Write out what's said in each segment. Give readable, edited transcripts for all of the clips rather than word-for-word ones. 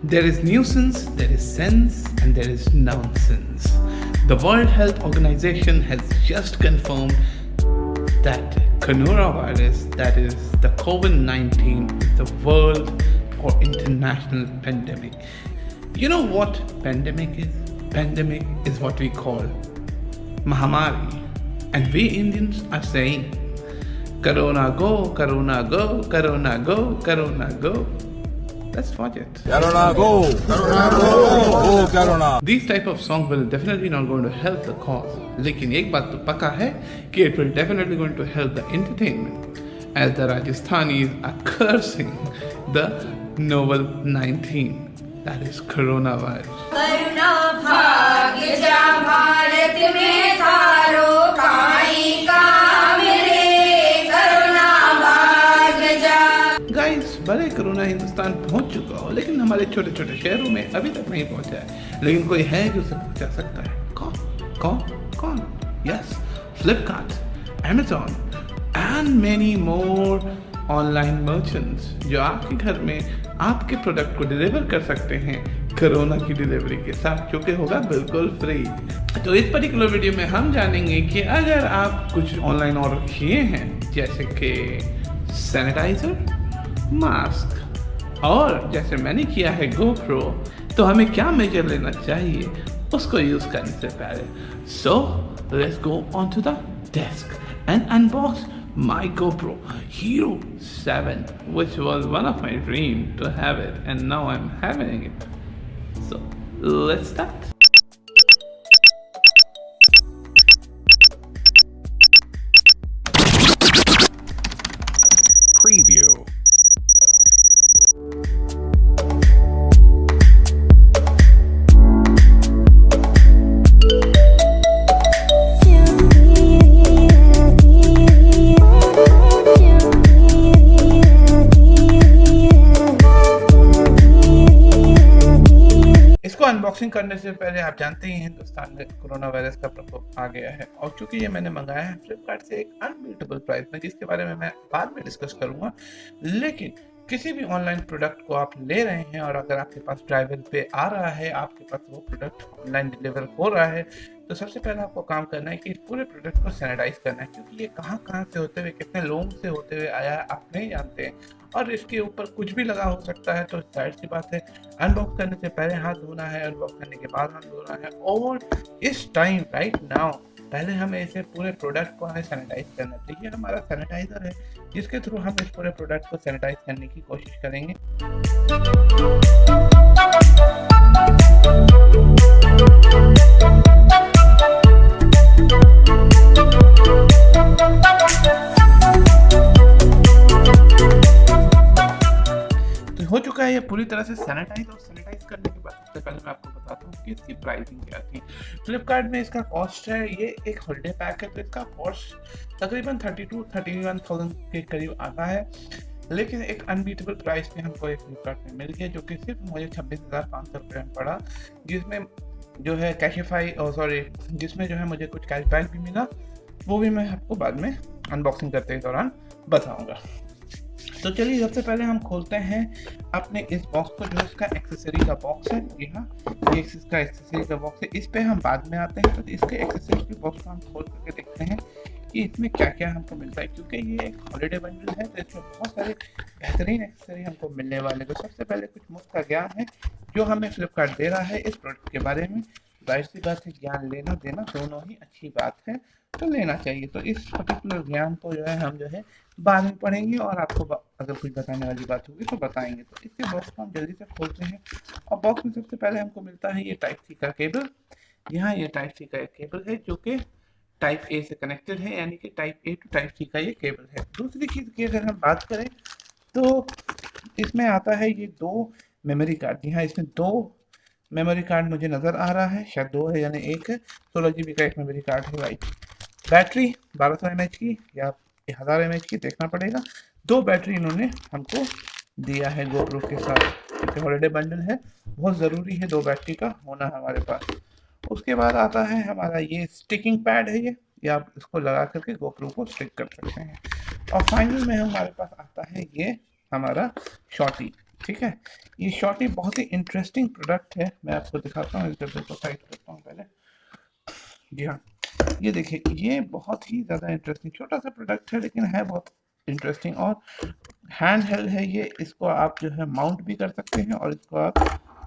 There is nuisance, there is sense, and there is nonsense. The World Health Organization has just confirmed that coronavirus, that is the COVID-19, is the world or international pandemic. You know what pandemic is? Pandemic is what we call Mahamari. And we Indians are saying, Corona go, Corona go, Corona go, Corona go. Let's watch it. Corona go, Corona go, go Corona. These type of songs will definitely not going to help the cause. लेकिन एक बात तो पक्का है कि it will definitely going to help the entertainment, as the Rajasthanis are cursing the novel 19, that is coronavirus. करुणा भाग्य जा भारत में थारो काई काम रे करुणा भाग्य जा। गाइस, भले कोरोना हिंदुस्तान पहुंच चुका हो, लेकिन हमारे छोटे छोटे शहरों में अभी तक नहीं पहुंचा है। लेकिन कोई है जो उसे पहुंचा सकता है। कौन कौन कौन? Yes, Flipkart, Amazon and many more online merchants जो आपके घर में आपके प्रोडक्ट को डिलीवर कर सकते हैं कोरोना की डिलीवरी के साथ, जो कि होगा बिल्कुल फ्री। तो इस पर्टिकुलर वीडियो में हम जानेंगे कि अगर आप कुछ ऑनलाइन ऑर्डर किए हैं, जैसे कि सैनिटाइजर, मास्क और जैसे मैंने किया है GoPro, तो हमें क्या मेजर लेना चाहिए उसको यूज करने से पहले। So let's go on to the desk and unbox my GoPro Hero 7, which was one of my dream to have it, and now I'm having it. So let's start. Preview. Unboxing करने से पहले आप जानते ही हिंदुस्तान में corona virus का प्रकोप आ गया है, और चूंकि ये मैंने मंगाया है फ्लिपकार्ट से एक अनबीटेबल प्राइस में, जिसके बारे में मैं बाद में डिस्कस करूंगा। लेकिन किसी भी ऑनलाइन प्रोडक्ट को आप ले रहे हैं और अगर आपके पास ड्राइवर पे आ रहा है, आपके पास वो प्रोडक्ट ऑनलाइन डिलीवर हो रहा है, तो सबसे पहले आपको काम करना है कि इस पूरे प्रोडक्ट को सैनिटाइज करना है, क्योंकि ये कहाँ से होते हुए, कितने लोगों से होते हुए आया है आप नहीं जानते हैं, और इसके ऊपर कुछ भी लगा हो सकता है। तो जाहिर सी बात है, अनबॉक्स करने से पहले हाथ धोना है, अनबॉक्स करने के बाद हाथ धोना है, और इस टाइम राइट नाउ पहले हमें इसे पूरे प्रोडक्ट को हमें सैनिटाइज करना चाहिए। ये हमारा सैनिटाइजर है जिसके थ्रू हम इस पूरे प्रोडक्ट को सैनिटाइज करने की कोशिश करेंगे। हो चुका है ये पूरी तरह से सैनिटाइज, और सैनिटाइज करने के बाद सबसे पहले मैं आपको बताता हूँ कि इसकी प्राइसिंग क्या थी। फ्लिपकार्ट में इसका कॉस्ट है, ये एक हॉलिडे पैक है, तो इसका कॉस्ट तकरीबन 32-31,000 के करीब आता है। लेकिन एक अनबीटेबल प्राइस में हमको एक फ्लिपकार्ट में मिल गया, जो कि सिर्फ मुझे 26,500 रुपये में पड़ा, जिसमें जो है जिसमें जो है मुझे कुछ कैशबैक भी मिला, वो भी मैं आपको बाद में अनबॉक्सिंग करते के दौरान बताऊँगा। तो चलिए सबसे पहले हम खोलते हैं अपने इस बॉक्स को, जो इसका एक्सेसरी का बॉक्स है। जी हाँ, ये इसका एक्सेसरी का बॉक्स है, इस पे हम बाद में आते हैं। तो इसके एक्सेसरी के बॉक्स को हम खोल करके देखते हैं कि इसमें क्या क्या हमको मिलता है, क्योंकि ये एक हॉलिडे बंडल है, तो इसमें बहुत सारे बेहतरीन एक्सेसरी हमको मिलने वाले। तो सबसे पहले कुछ मुफ्त का ज्ञान है जो हमें फ्लिपकार्ट दे रहा है इस प्रोडक्ट के बारे में। जाहिर सी बात है, ज्ञान लेना देना दोनों ही अच्छी बात है, तो लेना चाहिए। तो इस पर्टिकुलर ज्ञान को जो है हम जो है बाद में पढ़ेंगे, और आपको अगर कुछ बताने वाली बात होगी तो बताएंगे। तो इसके बॉक्स को हम जल्दी से खोलते हैं, और बॉक्स में सबसे पहले हमको मिलता है ये टाइप सी का केबल। यहाँ ये टाइप सी का केबल है जो कि टाइप ए से कनेक्टेड है, यानी कि type A to type C का ये केबल है। दूसरी चीज़ की अगर हम बात करें तो इसमें आता है ये 2 मेमोरी कार्ड। जी हाँ, इसमें 2 मेमोरी कार्ड मुझे नज़र आ रहा है, शायद 2 है, यानी एक है 16 GB का एक मेमोरी कार्ड है। राइट, बैटरी 1200 mAh की या 1000 mAh की देखना पड़ेगा। 2 बैटरी इन्होंने हमको दिया है GoPro के साथ, क्योंकि हॉलिडे बंडल है, बहुत ज़रूरी है 2 बैटरी का होना हमारे पास। उसके बाद आता है हमारा ये स्टिकिंग पैड है, ये या आप इसको लगा करके GoPro को स्टिक कर सकते हैं। और फाइनल में हमारे पास आता है ये हमारा शॉर्टी। ठीक है, ये शॉर्टी बहुत ही इंटरेस्टिंग प्रोडक्ट है। मैं आपको दिखाता हूँ, इस डब्बे को साइड करता हूँ पहले। जी हाँ, ये देखिए, ये बहुत ही ज़्यादा इंटरेस्टिंग छोटा सा प्रोडक्ट है, लेकिन है बहुत इंटरेस्टिंग और हैंड हेल्ड है ये। इसको आप जो है माउंट भी कर सकते हैं और इसको आप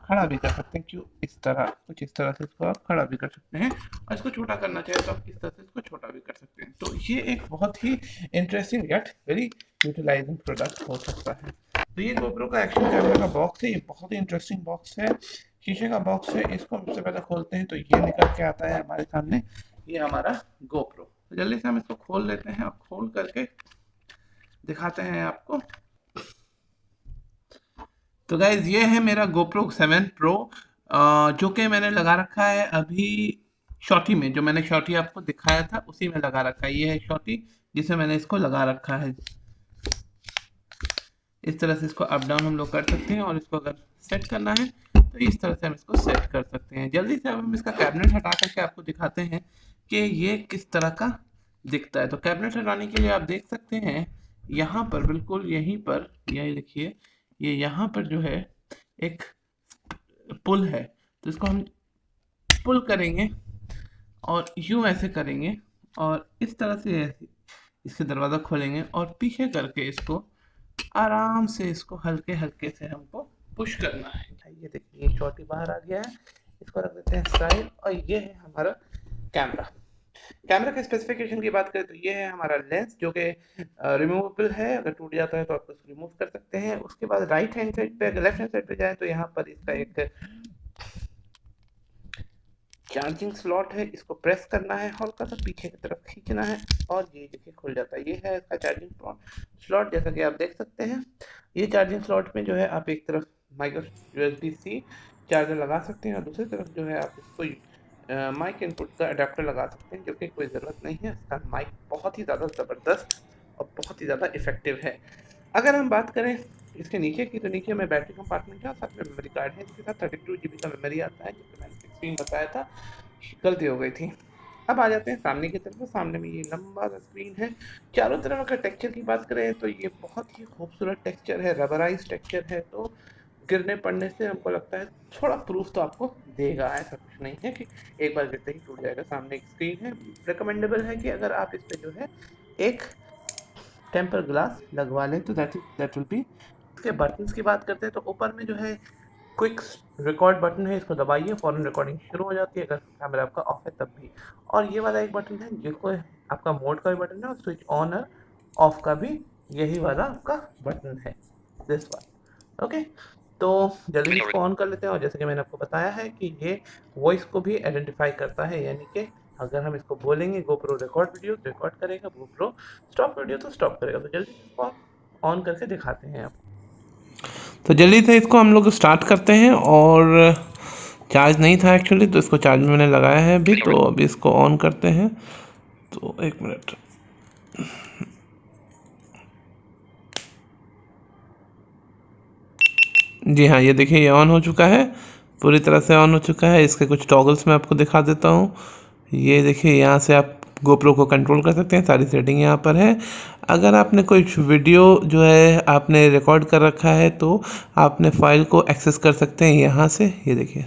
खड़ा भी कर सकते हैं। क्यों, इस तरह कुछ इस तरह से इसको आप खड़ा भी कर सकते हैं, और इसको छोटा करना चाहे तो आप इस तरह से इसको छोटा भी कर सकते हैं। तो ये एक बहुत ही interesting yet very utilising product हो सकता है। तो ये GoPro का एक्शन कैमरा का बॉक्स है, ये बहुत ही इंटरेस्टिंग बॉक्स है, शीशे का बॉक्स है। इसको हम सबसे पहले खोलते हैं तो ये निकल के आता है हमारे सामने, ये हमारा GoPro। तो जल्दी से हम इसको खोल लेते हैं और खोल करके दिखाते हैं आपको। तो गाइज ये है मेरा GoPro 7 Pro, जो कि मैंने लगा रखा है अभी शॉटी में। जो मैंने शॉटी आपको दिखाया था उसी में लगा रखा है। ये है शॉटी जिसे मैंने इसको लगा रखा है। इस तरह से इसको अप डाउन हम लोग कर सकते हैं, और इसको अगर सेट करना है तो इस तरह से हम इसको सेट कर सकते हैं। जल्दी से अब हम इसका कैबिनेट हटा करके आपको दिखाते हैं कि ये किस तरह का दिखता है। तो कैबिनेट हटाने के लिए आप देख सकते हैं यहाँ पर, बिल्कुल यहीं पर, यही देखिए, ये यहाँ पर जो है एक पुल है। तो इसको हम पुल करेंगे और यूं ऐसे करेंगे, और इस तरह से ऐसे इसके दरवाज़ा खोलेंगे और पीछे करके इसको आराम से, इसको हल्के हल्के से हमको पुश करना है। ये देखिए, ये शॉटी बाहर आ गया है, इसको रख देते हैं साइड। और ये है हमारा कैमरा। कैमरा के स्पेसिफिकेशन की बात करें तो ये है हमारा लेंस, जो कि रिमूवेबल है। अगर टूट जाता है तो आप उसको रिमूव कर सकते हैं। उसके बाद राइट हैंड साइड पे, अगर लेफ्ट हैंड साइड पे जाए तो यहाँ पर इसका एक चार्जिंग स्लॉट है। इसको प्रेस करना है, हल्का सा पीछे की तरफ खींचना है, और ये देखिए खुल जाता है। ये है इसका चार्जिंग स्लॉट, जैसा कि आप देख सकते हैं। ये चार्जिंग स्लॉट में जो है आप एक तरफ माइक्रो USB-C चार्जर लगा सकते हैं, और दूसरी तरफ जो है आप इसको माइक इनपुट का अडेप्टर लगा सकते हैं, जो कि कोई ज़रूरत नहीं है। इसका माइक बहुत ही ज़्यादा ज़बरदस्त और बहुत ही ज़्यादा इफेक्टिव है। अगर हम बात करें इसके नीचे की, तो नीचे में बैटरी कंपार्टमेंट है, साथ में मेमोरी कार्ड है, जिसके साथ 32 GB का मेमोरी आता है, जिसको मैंने 16 बताया था, गलती हो गई थी। अब आ जाते हैं सामने की तरफ। सामने में ये लंबा सा स्क्रीन है। चारों तरफ अगर टेक्सचर की बात करें तो ये बहुत ही खूबसूरत टेक्सचर है, रबराइज टेक्सचर है। तो गिरने पड़ने से हमको लगता है थोड़ा प्रूफ तो आपको देगा, ऐसा कुछ नहीं है कि एक बार गिरते ही टूट जाएगा। सामने एक स्क्रीन है। रिकमेंडेबल है कि अगर आप इस पे जो है एक टेम्पर ग्लास लगवा लें तो दैट विल बी। इसके बटन्स की बात करते हैं तो ऊपर में जो है क्विक रिकॉर्ड बटन है, इसको दबाइए, फौरन रिकॉर्डिंग शुरू हो जाती है अगर कैमरा आपका ऑफ है तब भी। और ये वाला एक बटन है जिसको आपका मोड का भी बटन है, और स्विच ऑन और ऑफ का भी यही वाला आपका बटन है, दिस वन। ओके, तो जल्दी इसको ऑन कर लेते हैं। और जैसे कि मैंने आपको बताया है कि ये वॉइस को भी आइडेंटिफाई करता है, यानी कि अगर हम इसको बोलेंगे GoPro रिकॉर्ड वीडियो तो रिकॉर्ड करेगा, GoPro स्टॉप वीडियो तो स्टॉप करेगा। तो जल्दी इसको ऑन करके दिखाते हैं आपको। तो जल्दी से इसको हम लोग स्टार्ट करते हैं, और चार्ज नहीं था एक्चुअली, तो इसको चार्ज में मैंने लगाया है अभी। तो अभी इसको ऑन करते हैं। तो एक मिनट, जी हाँ, ये देखिए, ये ऑन हो चुका है, पूरी तरह से ऑन हो चुका है। इसके कुछ टॉगल्स मैं आपको दिखा देता हूँ। ये देखिए, यहाँ से आप GoPro को कंट्रोल कर सकते हैं, सारी सेटिंग यहाँ पर है। अगर आपने कोई वीडियो जो है आपने रिकॉर्ड कर रखा है तो आपने फाइल को एक्सेस कर सकते हैं यहाँ से। ये देखिए,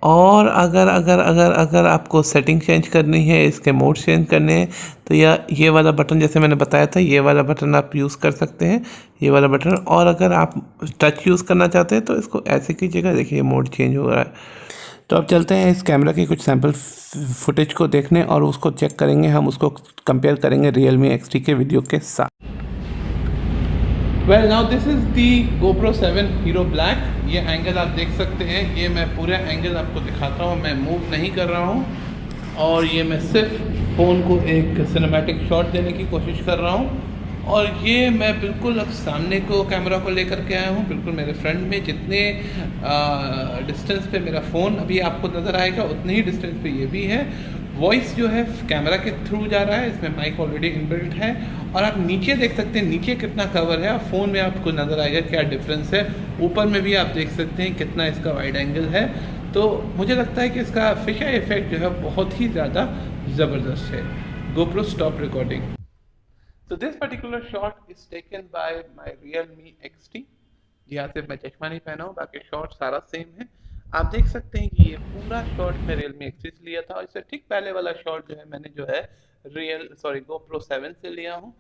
और अगर अगर अगर अगर आपको सेटिंग चेंज करनी है, इसके मोड चेंज करने हैं, तो ये वाला बटन, जैसे मैंने बताया था, ये वाला बटन आप यूज़ कर सकते हैं, ये वाला बटन। और अगर आप टच यूज़ करना चाहते हैं तो इसको ऐसे कीजिएगा, देखिए मोड चेंज हो रहा है। तो अब चलते हैं इस कैमरा की कुछ सैम्पल फुटेज को देखने, और उसको चेक करेंगे, हम उसको कंपेयर करेंगे Realme X3 के वीडियो के साथ। Well, now this is the GoPro 7 Hero Black। ये एंगल आप देख सकते हैं, ये मैं पूरा एंगल आपको दिखाता हूँ, मैं मूव नहीं कर रहा हूँ, और ये मैं सिर्फ फ़ोन को एक सिनेमैटिक शॉट देने की कोशिश कर रहा हूँ। और ये मैं बिल्कुल अब सामने को कैमरा को लेकर के आया हूँ, बिल्कुल मेरे फ्रंट में। जितने डिस्टेंस पे मेरा फ़ोन अभी आपको नज़र आएगा, उतने ही डिस्टेंस पे ये भी है। वॉइस जो है कैमरा के थ्रू जा रहा है, इसमें माइक ऑलरेडी इनबिल्ट है। और आप नीचे देख सकते हैं, नीचे कितना कवर है, और फ़ोन में आपको नज़र आएगा क्या डिफरेंस है। ऊपर में भी आप देख सकते हैं कितना इसका वाइड एंगल है। तो मुझे लगता है कि इसका फिशर इफेक्ट जो है बहुत ही ज़्यादा ज़बरदस्त है। GoPro stop recording. So this particular shot is taken by my Realme XT। यहाँ से मैं चश्मा नहीं पहना हूँ, बाकी शॉट सारा सेम है। आप देख सकते हैं कि ये पूरा शॉट मैं Realme XT से लिया था, और इससे ठीक पहले वाला शॉट जो है मैंने जो है GoPro 7 से लिया हूँ।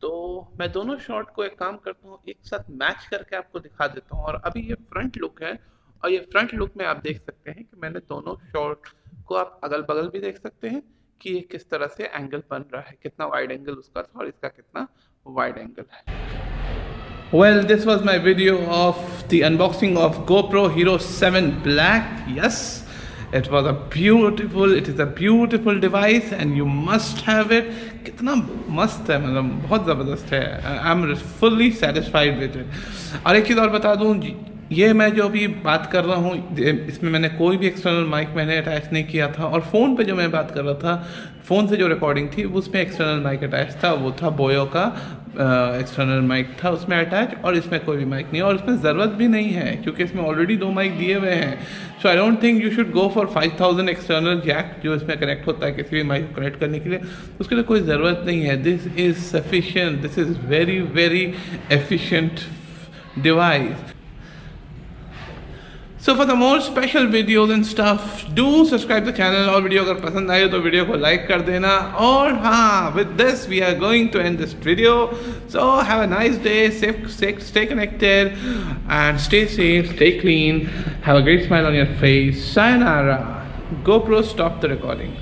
तो मैं दोनों शॉट को एक काम करता हूँ, एक साथ मैच करके आपको दिखा देता हूँ। और अभी ये फ्रंट लुक है, और ये फ्रंट लुक में आप देख सकते हैं कि मैंने दोनों शॉट को, आप अगल बगल भी देख सकते हैं कि ये किस तरह से एंगल बन रहा है, कितना वाइड एंगल उसका था और इसका कितना वाइड एंगल है। Well, this was my video of the unboxing of GoPro Hero 7 Black. Yes, it is a beautiful device and you must have it. कितना मस्त है, मतलब बहुत ज़बरदस्त है। I am fully satisfied with it. और एक चीज़ और बता दूँ, ये मैं जो अभी बात कर रहा हूँ, इसमें मैंने कोई भी एक्सटर्नल माइक मैंने अटैच नहीं किया था। और फ़ोन पे जो मैं बात कर रहा था, फ़ोन से जो रिकॉर्डिंग थी उसमें एक्सटर्नल माइक अटैच था, वो था बोयो का एक्सटर्नल माइक था उसमें अटैच, और इसमें कोई भी माइक नहीं है। और इसमें ज़रूरत भी नहीं है क्योंकि इसमें ऑलरेडी 2 माइक दिए हुए हैं। So I don't think you should go for 5000 external jack जो इसमें कनेक्ट होता है किसी भी माइक को कनेक्ट करने के लिए, उसके लिए कोई ज़रूरत नहीं है। This is sufficient, this is very very efficient device. So for the more special videos and stuff, do subscribe the channel। और वीडियो अगर पसंद आए तो वीडियो को लाइक कर देना। और हाँ, with this we are going to end this video। So have a nice day, stay connected and stay safe, stay clean, have a great smile on your face। Sayonara। GoPro stop the recording।